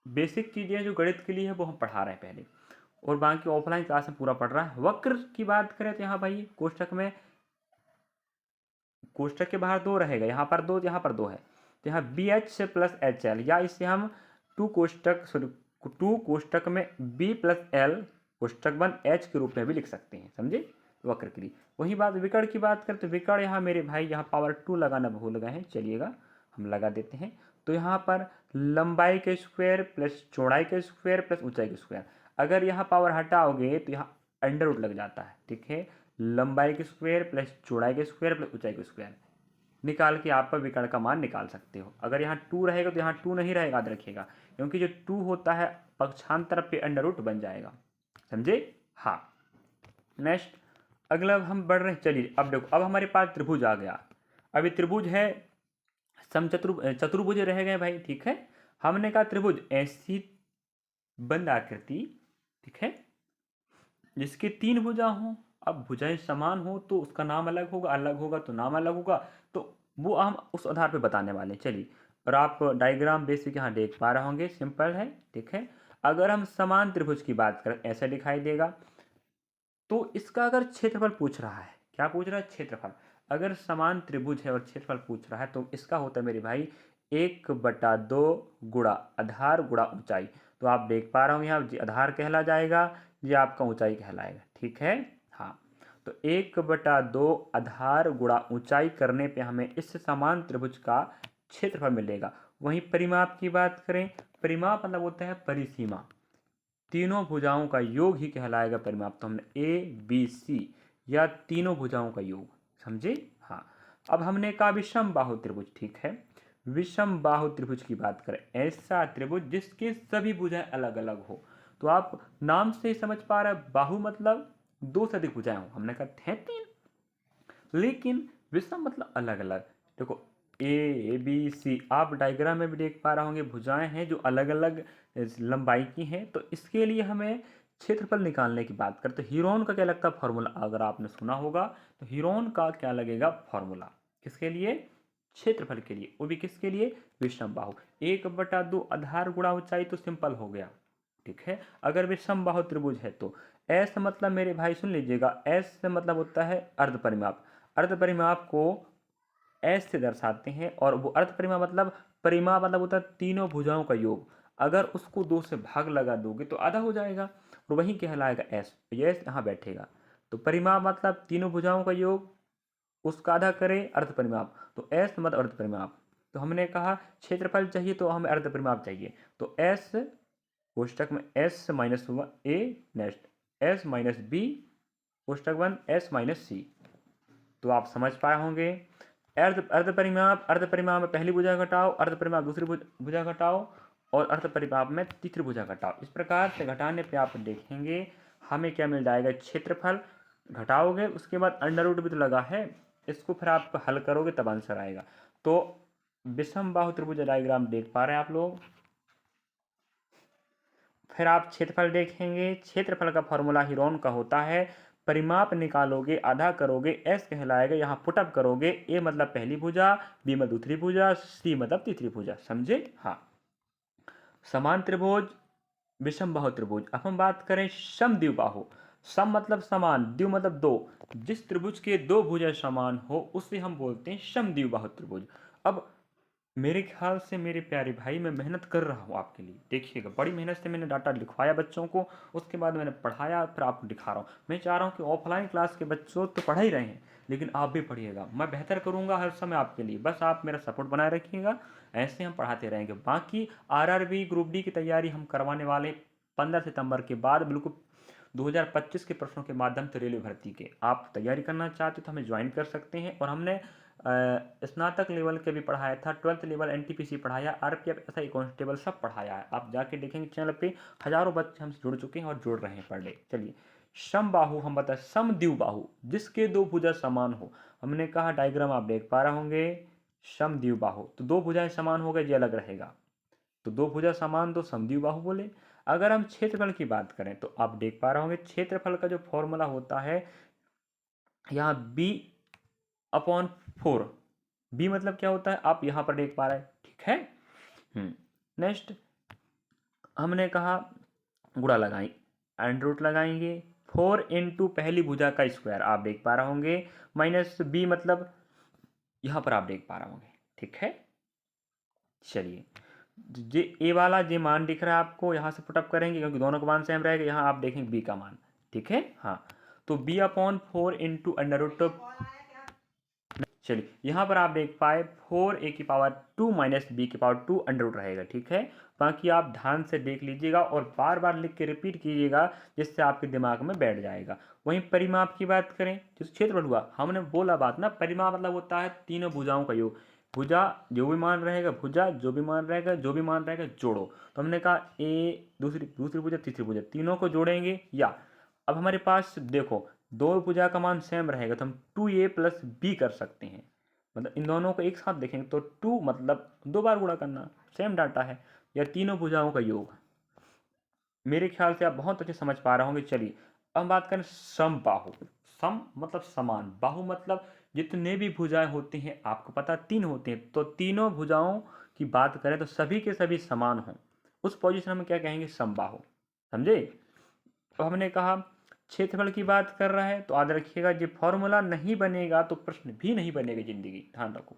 बेसिक चीज़ें जो गणित के लिए है वो हम पढ़ा रहे हैं पहले, और बाकी ऑफलाइन क्लास में पूरा पढ़ रहा है। वक्र की बात करें तो यहाँ भाई कोष्ठक के बाहर 2 रहेगा, यहाँ पर 2, यहाँ पर 2 है, तो यहाँ BH प्लस HL, या इसे हम 2 कोष्ठक में B प्लस L कोष्ठक 1 H के रूप में भी लिख सकते हैं, समझे, वक्र के लिए। वही बात विकर्ण की बात करें तो विकर्ण यहाँ मेरे भाई यहाँ पावर 2 लगाना भूल गए हैं, चलिएगा हम लगा देते हैं। तो यहाँ पर लंबाई के स्क्वायर प्लस चौड़ाई के स्क्वायर प्लस ऊंचाई के स्क्वायर, अगर यहाँ पावर हटाओगे तो यहाँ अंडर रूट लग जाता है, ठीक है। लंबाई के स्क्वायर प्लस चौड़ाई के स्क्वायर प्लस ऊंचाई के स्क्वायर निकाल के आप विकर्ण का मान निकाल सकते हो। अगर यहाँ 2 रहेगा तो यहाँ 2 नहीं रहेगा, याद रखिएगा, क्योंकि जो 2 होता है पक्षांतर पे अंडर रूट बन जाएगा, समझे। हाँ, नेक्स्ट अगला हम बढ़ रहे हैं। चलिए अब देखो, अब हमारे पास त्रिभुज आ गया। अभी त्रिभुज है, चतुर्भुज रह गए भाई, ठीक है। हमने कहा त्रिभुज ऐसी बंद आकृति, ठीक है, जिसके 3 भुजा हो। अब भुजाएं समान हो तो उसका नाम अलग होगा, अलग होगा तो नाम अलग होगा, तो वो हम उस आधार पे बताने वाले हैं। चलिए, और आप डायग्राम बेसिक यहाँ देख पा रहे होंगे, सिंपल है, ठीक है। अगर हम समान त्रिभुज की बात करें, ऐसा दिखाई देगा। तो इसका अगर क्षेत्रफल पूछ रहा है, क्या पूछ रहा है, क्षेत्रफल। अगर समान त्रिभुज है और क्षेत्रफल पूछ रहा है तो इसका होता है मेरे भाई 1/2 गुणा आधार गुणा ऊंचाई। तो आप देख पा रहे हो यहाँ आधार कहला जाएगा, ये आपका ऊंचाई कहलाएगा, ठीक है। हाँ, तो 1/2 आधार गुणा ऊंचाई करने पे हमें इस समान त्रिभुज का क्षेत्रफल मिलेगा। वहीं परिमाप की बात करें, परिमाप मतलब होता है परिसीमा, तीनों भुजाओं का योग ही कहलाएगा परिमाप। तो हमने ABC या तीनों भुजाओं का योग, समझे। हाँ, अब हमने कहा विषम बाहु त्रिभुज, ठीक है। विषम बाहु त्रिभुज की बात करें, ऐसा त्रिभुज जिसके सभी भुजाएं अलग अलग हो। तो आप नाम से ही समझ पा रहे हैं, बाहु मतलब 2 से अधिक भुजाएं हो, हमने कहा थे 3, लेकिन विषम मतलब अलग अलग। देखो ABC, आप डायग्राम में भी देख पा रहे होंगे, भुजाएं हैं जो अलग अलग लंबाई की हैं। तो इसके लिए हमें क्षेत्रफल निकालने की बात करते हैं। हीरोन का क्या लगता है फॉर्मूला, अगर आपने सुना होगा तो हीरोन का क्या लगेगा फॉर्मूला, किसके लिए, क्षेत्रफल के लिए, वो भी किसके लिए, विषम बाहु। 1/2 आधार गुणा ऊंचाई, तो सिंपल हो गया, ठीक है। अगर विषम बाहु त्रिभुज है तो S मतलब मेरे भाई सुन लीजिएगा, S मतलब होता है अर्ध परिमाप। अर्ध परिमाप को S से दर्शाते हैं, और वो अर्ध परिमाप मतलब होता है तीनों भुजाओं का योग। अगर उसको 2 से भाग लगा दोगे तो आधा हो जाएगा, और वही कहलाएगा S, ये S यहाँ बैठेगा। तो परिमाप मतलब तीनों भुजाओं का योग, उसका आधा करें अर्ध परिमाप, तो S मतलब अर्ध परिमाप। तो हमने कहा क्षेत्रफल चाहिए तो हमें अर्ध परिमाप चाहिए, तो S कोष्ठक में S minus A, next S minus B कोष्ठक 1 S माइनस C। तो आप समझ पाए होंगे। अर्ध परिमाप में पहली भुजा घटाओ, अर्ध परिमाप दूसरी भुजा घटाओ, और अर्ध परिमाप में तीसरी भुजा घटाओ। इस प्रकार से घटाने पे आप देखेंगे हमें क्या मिल जाएगा, क्षेत्रफल। घटाओगे उसके बाद अंडर रूट भी तो लगा है, इसको फिर आप हल करोगे तब आंसर आएगा। तो विषम बाहु त्रिभुज डायग्राम देख पा रहे हैं आप लोग। फिर आप क्षेत्रफल देखेंगे, क्षेत्रफल का फॉर्मूला हीरोन का होता है, परिमाप निकालोगे, आधा करोगे, S कहलाएगा, यहाँ पुटअप करोगे, A मतलब पहली भुजा, B मतलब दूसरी भुजा, C मतलब तीसरी भुजा, समझे। हाँ, समान त्रिभुज, विषम बाहु त्रिभुज। अब हम बात करें समद्विबाहु। सम मतलब समान, द्वि मतलब 2, जिस त्रिभुज के 2 भुजाएं समान हो उसे हम बोलते हैं समद्विबाहु त्रिभुज। अब मेरे ख्याल से मेरे प्यारे भाई मैं मेहनत कर रहा हूँ आपके लिए, देखिएगा बड़ी मेहनत से मैंने डाटा लिखवाया बच्चों को, उसके बाद मैंने पढ़ाया, फिर आपको दिखा रहा हूँ। मैं चाह रहा हूँ कि ऑफलाइन क्लास के बच्चों तो पढ़ा ही रहे हैं, लेकिन आप भी पढ़िएगा, मैं बेहतर करूँगा हर समय आपके लिए, बस आप मेरा सपोर्ट बनाए रखिएगा। ऐसे हम पढ़ाते रहेंगे। बाकी आरआरबी ग्रुप डी की तैयारी हम करवाने वाले 15 सितंबर के बाद बिल्कुल 2025 के प्रश्नों के माध्यम से रेलवे भर्ती के। आप तैयारी करना चाहते हो तो हमें ज्वाइन कर सकते हैं। और हमने स्नातक लेवल के भी पढ़ाया था, 12th लेवल एनटीपीसी पढ़ाया, आरपीएफ एसआई कांस्टेबल सब पढ़ाया है। आप जाके देखेंगे चैनल पे, हजारों बच्चे हमसे जुड़ चुके हैं और जुड़ रहे हैं पर डे। चलिए, समबाहु हम बताए, समद्विबाहु जिसके दो भुजा समान हो। हमने कहा डायग्राम आप देख पा रहे होंगे, समद्विबाहु तो दो भुजाएं समान हो गए, ये अलग रहेगा, तो दो भुजा समान तो समद्विबाहु बोले। अगर हम क्षेत्रफल की बात करें तो आप देख पा रहे होंगे क्षेत्रफल का जो फॉर्मूला होता है यहाँ बी अपॉन 4। बी मतलब क्या होता है आप यहां पर देख पा रहे हैं, ठीक है। नेक्स्ट हमने कहा गुणा लगाएं, अंडर रूट लगाएंगे, 4 इंटू पहली भुजा का स्क्वायर आप देख पा रहे होंगे, माइनस बी मतलब यहां पर आप देख पा रहे होंगे, ठीक है। चलिए, जे ए वाला जे मान दिख रहा है आपको, यहां से पुटअप करेंगे क्योंकि दोनों का मान सेम रहेगा। यहां आप देखेंगे बी का मान, ठीक है। हाँ, तो b upon 4 into under root. चलिए, यहाँ पर आप देख पाए 4a⁻² minus b⁻² under root रहेगा, ठीक है। बाकी आप ध्यान से देख लीजिएगा और बार बार लिख के रिपीट कीजिएगा, जिससे आपके दिमाग में बैठ जाएगा। वहीं परिमाप की बात करें, जिस क्षेत्रफल हुआ, हमने बोला बात ना, परिमाप मतलब होता है तीनों भुजाओं का योग। भुजा जो भी मान रहेगा, भुजा जो भी मान रहेगा, जो भी मान रहेगा जोड़ो। तो हमने कहा ए, दूसरी दूसरी भुजा, तीसरी भुजा, तीनों को जोड़ेंगे। या अब हमारे पास देखो दो भुजा का मान सेम रहेगा तो हम 2a+b कर सकते हैं। मतलब इन दोनों को एक साथ देखेंगे तो 2 मतलब दो बार गुणा करना, सेम डाटा है। या तीनों भुजाओं का योग। मेरे ख्याल से आप बहुत अच्छे समझ पा रहे होंगे। चलिए, अब हम बात करें समबाहु। सम मतलब समान, बाहु मतलब जितने भी भुजाएं होती हैं, आपको पता 3 होते हैं, तो तीनों भुजाओं की बात करें तो सभी के सभी समान हों, उस पोजीशन में क्या कहेंगे, समबाहु। समझे। तो हमने कहा क्षेत्रफल की बात कर रहा है तो याद रखिएगा, ये फॉर्मूला नहीं बनेगा तो प्रश्न भी नहीं बनेगा, जिंदगी ध्यान रखो।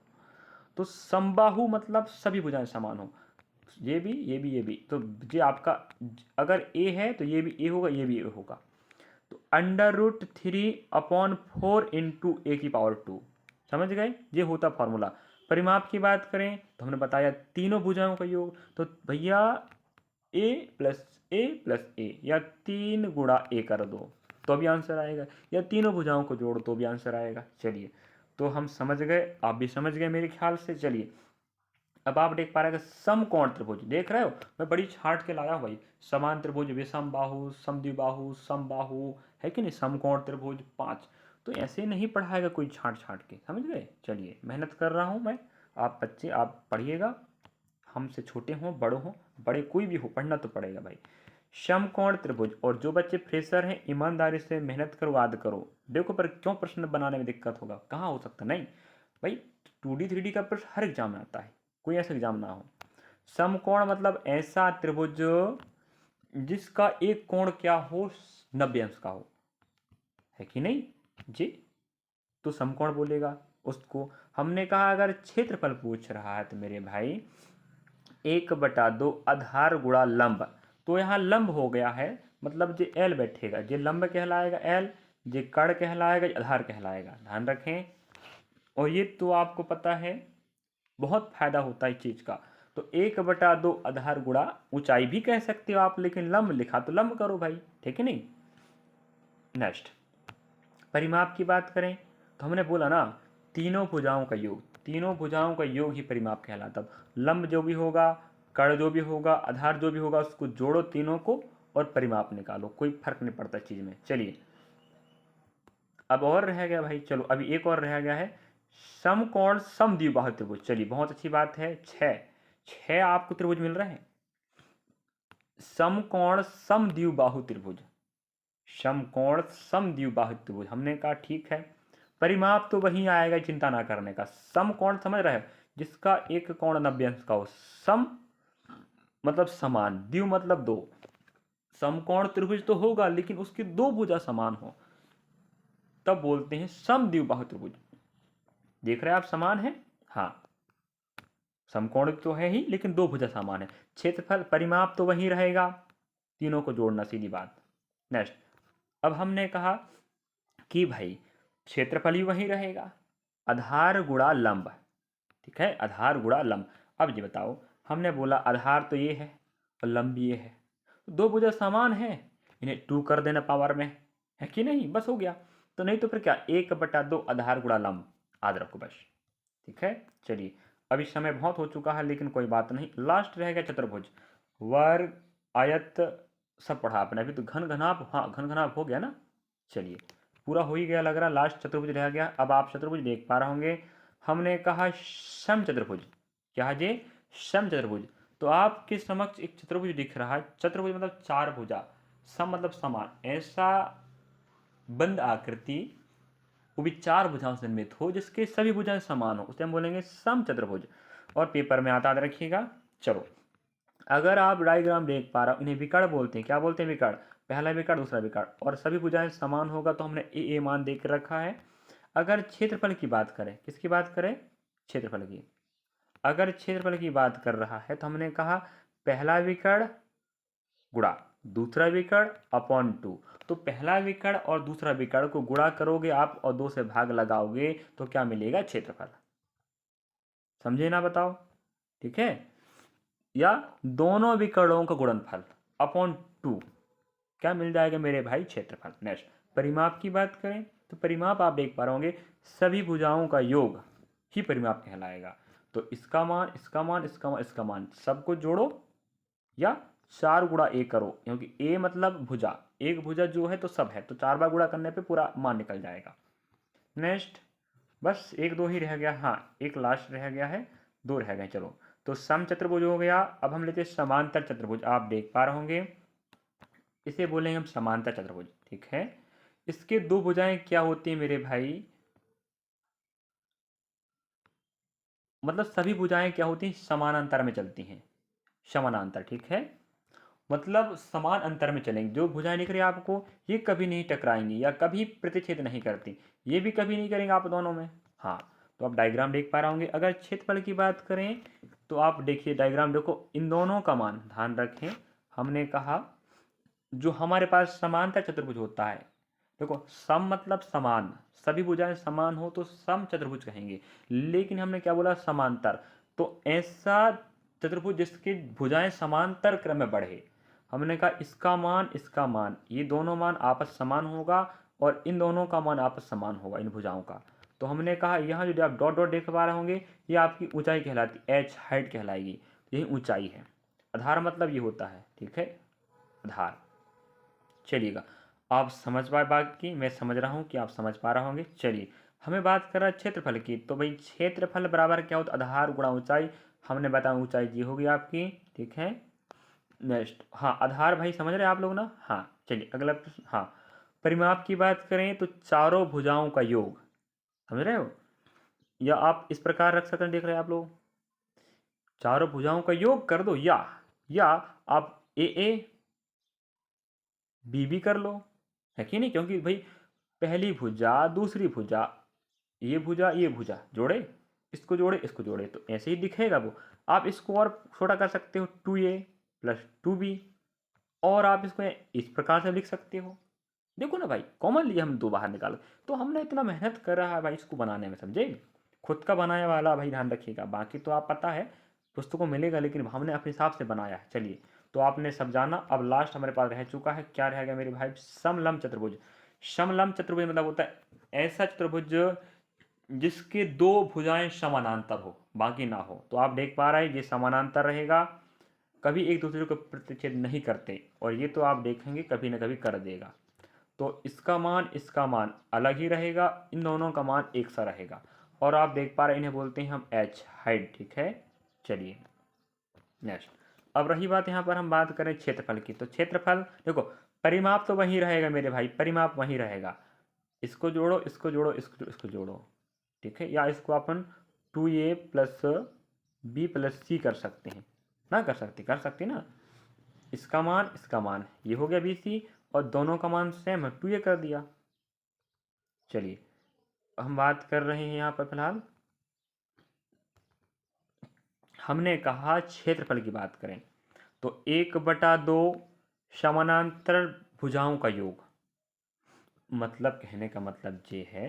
तो समबाहु मतलब सभी भुजाएं समान हो, ये भी ये भी ये भी। तो ये आपका अगर ए है तो ये भी ए होगा, ये भी ए होगा। तो √3/4 इंटू a⁻², समझ गए, ये होता फॉर्मूला। परिमाप की बात करें तो हमने बताया तीनों भुजाओं का योग, तो भैया a+a+a या 3 × a कर दो तो भी आंसर आएगा, या तीनों भुजाओं को जोड़ो तो भी आंसर आएगा। चलिए, तो हम समझ गए, आप भी समझ गए मेरे ख्याल से। चलिए, अब आप देख पा रहे हैं समकोण त्रिभुज, देख रहे हो मैं बड़ी छाट के लाया हूँ भाई। समान त्रिभुज, विषम बाहु, समद्विबाहु, समबाहु, है कि नहीं, समकोण त्रिभुज 5। तो ऐसे नहीं पढ़ाएगा कोई छाट छाट के, समझ गए। चलिए, मेहनत कर रहा हूँ मैं, आप बच्चे आप पढ़िएगा, हमसे छोटे हों बड़े हों, बड़े कोई भी हो, पढ़ना तो पड़ेगा भाई। समकोण त्रिभुज, और जो बच्चे फ्रेशर हैं ईमानदारी से मेहनत करो, याद करो। देखो पर क्यों प्रश्न बनाने में दिक्कत होगा, कहाँ हो सकता, नहीं भाई। 2D 3D का प्रश्न हर एग्जाम में आता है, कोई ऐसा एग्जाम ना हो। समकोण मतलब ऐसा त्रिभुज जिसका एक कोण क्या हो, 90 अंश का हो, है कि नहीं जी। तो समकोण बोलेगा उसको। हमने कहा अगर क्षेत्रफल पूछ रहा है तो मेरे भाई 1/2 आधार गुणा लंब, तो यहाँ लंब हो गया है, मतलब जो एल बैठेगा, जो लंब कहलाएगा एल, जो कर्ण कहलाएगा, आधार कहलाएगा, ध्यान रखें। और ये तो आपको पता है, बहुत फायदा होता है इस चीज का। तो 1/2 आधार गुणा ऊंचाई भी कह सकते हो आप, लेकिन लंब लिखा तो लंब करो भाई, ठीक है नहीं। नेक्स्ट, परिमाप की बात करें तो हमने बोला ना, तीनों भुजाओं का योग, तीनों भुजाओं का योग ही परिमाप कहलाता है। लंब जो भी होगा, कर्ण जो भी होगा, आधार जो भी होगा, उसको जोड़ो तीनों को और परिमाप निकालो, कोई फर्क नहीं पड़ता चीज में। चलिए, अब और रह गया भाई, चलो अभी एक और रह गया है, समकोण समद्विबाहु त्रिभुज। चलिए, बहुत अच्छी बात है, छह छह आपको त्रिभुज मिल रहे हैं, समकोण समद्विबाहु त्रिभुज, समकोण समद्विबाहु त्रिभुज। हमने कहा ठीक है, परिमाप तो वही आएगा, चिंता ना करने का। समकोण समझ रहे हो, जिसका एक कोण 90 अंश का हो। सम मतलब समान, द्वि मतलब दो। समकोण त्रिभुज तो होगा लेकिन उसकी दो भुजा समान हो, तब बोलते हैं समद्विबाहु त्रिभुज। देख रहे हैं आप, समान है, हाँ। समकोण तो है ही, लेकिन दो भुजा समान है। क्षेत्रफल परिमाप तो वही रहेगा, तीनों को जोड़ना, सीधी बात। नेक्स्ट, अब हमने कहा कि भाई क्षेत्रफल ही वही रहेगा, आधार गुणा लंब, ठीक है, आधार गुणा लंब। अब ये बताओ, हमने बोला आधार तो ये है और लंब ये है, दो भुजा समान है, इन्हें 2 कर देना पावर में, है कि नहीं, बस हो गया। तो नहीं तो फिर क्या, 1/2 आधार गुणा लंब, याद रखो बस, ठीक है। चलिए, अभी समय बहुत हो चुका है, लेकिन कोई बात नहीं, लास्ट रहेगा चतुर्भुज। वर्ग, आयत सब पढ़ा आपने, अभी तो घन घनाभ, हाँ घन घनाभ हो गया ना। चलिए, पूरा हो ही गया लग रहा, लास्ट चतुर्भुज रह गया। अब आप चतुर्भुज देख पा रहे होंगे, हमने कहा सम चतुर्भुज, क्या जे सम चतुर्भुज। तो आपके समक्ष एक चतुर्भुज दिख रहा है, चतुर्भुज मतलब चार भुजा, सम मतलब समान, ऐसा बंद आकृति वो भी चार भुजाओं से निर्मित हो जिसके सभी भुजाएं समान हो, उसे हम बोलेंगे सम चतुर्भुज। और पेपर में आता याद रखिएगा। चलो, अगर आप डायग्राम देख पा रहे हो, इन्हें विकर्ण बोलते हैं, क्या बोलते हैं, विकर्ण, पहला विकर्ण दूसरा विकर्ण, और सभी भुजाएं समान होगा तो हमने ए मान देख रखा है। अगर क्षेत्रफल की बात करें, किसकी बात करें, क्षेत्रफल की, अगर क्षेत्रफल की बात कर रहा है तो हमने कहा पहला विकर्ण गुणा दूसरा विकर्ण अपॉन 2। तो पहला विकर्ण और दूसरा विकर्ण को गुणा करोगे आप और 2 से भाग लगाओगे तो क्या मिलेगा, क्षेत्रफल। समझे ना, बताओ, ठीक है। या दोनों विकर्णों का गुणनफल अपॉन 2, क्या मिल जाएगा मेरे भाई, क्षेत्रफल। नेक्स्ट, परिमाप की बात करें तो परिमाप आप देख पा रहे होंगे, सभी भुजाओं का योग ही परिमाप कहलाएगा। तो इसका मान, इसका मान, इसका मान, इसका मान, सबको जोड़ो या 4 गुणा ए करो, क्योंकि ए मतलब भुजा, एक भुजा जो है तो सब है, तो 4 बार गुणा करने पे पूरा मान निकल जाएगा। नेक्स्ट, बस एक दो ही रह गया, हाँ एक लास्ट रह गया है, दो रह गए। चलो, तो सम चतुर्भुज हो गया। अब हम लेते हैं समांतर चतुर्भुज, आप देख पा रहे होंगे, इसे बोलेंगे हम समांतर चतुर्भुज, ठीक है। इसके दो भुजाएं क्या होती हैं मेरे भाई, मतलब सभी भुजाएं क्या होती हैं, समानांतर में चलती हैं, समानांतर, ठीक है, मतलब समान अंतर में चलेंगी। जो भुजाएं दिख रही है आपको, ये कभी नहीं टकराएंगी या कभी प्रतिच्छेद नहीं करती, ये भी कभी नहीं करेंगे आप दोनों में। हाँ, तो आप डायग्राम देख पा रहे होंगे। अगर क्षेत्रफल की बात करें तो आप देखिए डायग्राम, देखो इन दोनों का मान ध्यान रखें, हमने कहा जो हमारे पास समांतर चतुर्भुज होता है, देखो सम मतलब समान, सभी भुजाएं समान हो तो सम चतुर्भुज कहेंगे, लेकिन हमने क्या बोला, समांतर, तो ऐसा चतुर्भुज जिसकी भुजाएं समांतर क्रम में बढ़े। हमने कहा इसका मान ये दोनों मान आपस समान होगा और इन दोनों का मान आपस समान होगा, इन भुजाओं का। तो हमने कहा यहाँ जो आप डॉट डॉट देख पा रहे होंगे, ये आपकी ऊंचाई कहलाती, एच हाइट कहलाएगी, यही ऊंचाई है। आधार मतलब ये होता है, ठीक है, आधार। चलिएगा, आप समझ पाए, बाकी मैं समझ रहा हूँ कि आप समझ पा रहे होंगे। चलिए, हमें बात कर रहा है क्षेत्रफल की, तो भाई क्षेत्रफल बराबर क्या होता है, आधार गुणा ऊंचाई। हमने बताया ऊंचाई जी होगी आपकी, ठीक है। नेक्स्ट, हाँ आधार भाई समझ रहे हैं आप लोग ना, हाँ चलिए अगला प्रश्न। हाँ, परिमाप की बात करें तो चारों भुजाओं का योग, समझ रहे हो, या आप इस प्रकार रख सकते हैं, देख रहे हैं आप लोग, चारों भुजाओं का योग कर दो, या आप ए बी भी कर लो, है कि नहीं, क्योंकि भाई पहली भुजा दूसरी भुजा, ये भुजा जोड़े, इसको जोड़े, इसको जोड़े, तो ऐसे ही दिखेगा वो। आप इसको और छोटा कर सकते हो, 2a प्लस 2b, और आप इसको इस प्रकार से लिख सकते हो। देखो ना भाई, कॉमन लिए हम दो बाहर निकालो, तो हमने इतना मेहनत कर रहा है भाई इसको बनाने में, समझे, खुद का बनाने वाला भाई ध्यान रखिएगा, बाकी तो आप पता है पुस्तकों को मिलेगा, लेकिन हमने अपने हिसाब से बनाया है। चलिए, तो आपने सब जाना। अब लास्ट हमारे पास रह चुका है, क्या रह गया मेरे भाई, समलंब चतुर्भुज। समलंब चतुर्भुज मतलब होता है ऐसा चतुर्भुज जिसके दो भुजाएं समानांतर हो, बाकी ना हो। तो आप देख पा रहे हैं ये समानांतर रहेगा, कभी एक दूसरे को प्रतिच्छेद नहीं करते, और ये तो आप देखेंगे कभी ना कभी कर देगा। तो इसका मान अलग ही रहेगा, इन दोनों का मान एक सा रहेगा। और आप देख पा रहे हैं, इन्हें बोलते हैं हम एच हाइट, ठीक है। चलिए, नेक्स्ट, अब रही बात यहाँ पर हम बात करें क्षेत्रफल की, तो क्षेत्रफल देखो परिमाप तो वही रहेगा मेरे भाई, परिमाप वही रहेगा, इसको जोड़ो, इसको जोड़ो, इसको जोड़ो, ठीक है, या इसको अपन 2a प्लस बी प्लस सी कर सकते हैं ना, कर सकते ना, इसका मान ये हो गया bc, और दोनों का मान सेम है, 2a कर दिया। चलिए, हम बात कर रहे हैं यहाँ पर फिलहाल, हमने कहा क्षेत्रफल की बात करें तो 1/2 समानांतर भुजाओं का योग। मतलब कहने का मतलब ये है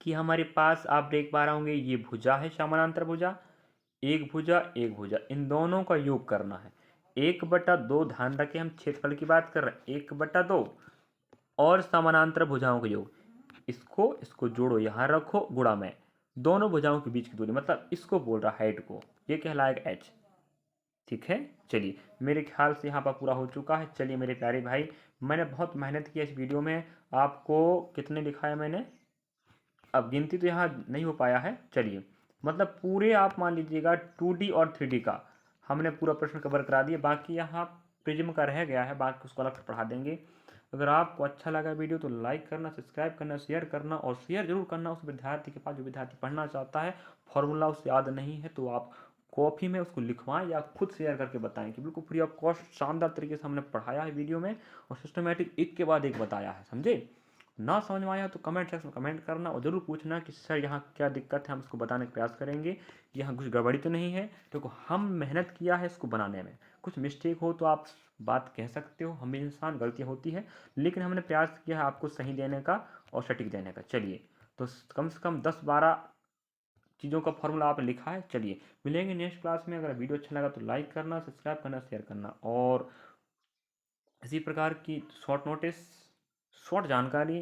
कि हमारे पास आप देख पा रहे होंगे ये भुजा है, समानांतर भुजा, एक भुजा एक भुजा, इन दोनों का योग करना है। 1/2, ध्यान रखें हम क्षेत्रफल की बात कर रहे हैं, 1/2 और समानांतर भुजाओं का योग। इसको इसको जोड़ो, यहाँ रखो, गुणा में दोनों भुजाओं के बीच की दूरी, मतलब इसको बोल रहा हाइट को, ये कहलाएगा h। ठीक है, चलिए मेरे ख्याल से यहाँ पर पूरा हो चुका है। चलिए मेरे प्यारे भाई, मैंने बहुत मेहनत की इस वीडियो में, आपको कितने लिखाया मैंने, अब गिनती तो यहाँ नहीं हो पाया है। चलिए मतलब पूरे आप मान लीजिएगा 2D और 3D का हमने पूरा प्रश्न कवर करा दिया। बाकी यहाँ प्रिज्म का रह गया है, बाकी उसको अलग से पढ़ा देंगे। अगर आपको अच्छा लगा वीडियो तो लाइक करना, सब्सक्राइब करना, शेयर करना, और शेयर जरूर करना उस विद्यार्थी के पास जो विद्यार्थी पढ़ना चाहता है, फॉर्मूला उसे याद नहीं है तो आप कॉपी में उसको लिखवाएं या खुद शेयर करके बताएं कि बिल्कुल फ्री ऑफ कॉस्ट शानदार तरीके से हमने पढ़ाया है वीडियो में, और सिस्टमेटिक एक के बाद एक बताया है, समझे। ना समझ में आया तो कमेंट सेक्शन में कमेंट करना, और ज़रूर पूछना कि सर यहाँ क्या दिक्कत है, हम इसको बताने का प्रयास करेंगे। यहाँ कुछ गड़बड़ी तो नहीं है, देखो हम मेहनत किया है इसको बनाने में, कुछ मिस्टेक हो तो आप बात कह सकते हो, हम भी इंसान, गलतियाँ होती है, लेकिन हमने प्रयास किया है आपको सही देने का और सटीक देने का। चलिए तो कम से कम 10-12 चीज़ों का फॉर्मूला आपने लिखा है। चलिए मिलेंगे नेक्स्ट क्लास में। अगर वीडियो अच्छा लगा तो लाइक करना, सब्सक्राइब करना, शेयर करना, और इसी प्रकार की शॉर्ट नोटिस, शॉर्ट जानकारी,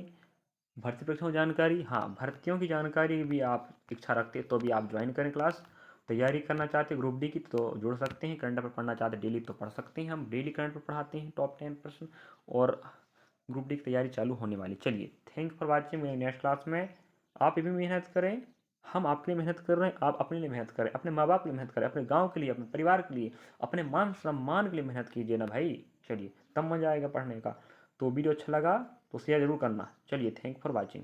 भर्ती परीक्षाओं की जानकारी, हाँ भर्तियों की जानकारी भी आप इच्छा रखते हैं तो भी आप ज्वाइन करें क्लास। तैयारी करना चाहते हैं ग्रुप डी की तो जुड़ सकते हैं, करंट अफेयर पढ़ना चाहते हैं डेली तो पढ़ सकते हैं, हम डेली करंट अफेयर पढ़ाते हैं टॉप 10 प्रश्न, और ग्रुप डी की तैयारी चालू होने वाली। चलिए थैंक फॉर वॉचिंग, मेरे नेक्स्ट क्लास में आप भी मेहनत करें, हम आपके लिए मेहनत कर रहे हैं, आप अपने लिए मेहनत करें, अपने माँ बाप के लिए मेहनत करें, अपने गाँव के लिए, अपने परिवार के लिए, अपने मान सम्मान के लिए मेहनत कीजिए ना भाई। चलिए तब मज़ा आएगा पढ़ने का। तो वीडियो अच्छा लगा तो शेयर जरूर करना। चलिए थैंक फॉर वॉचिंग।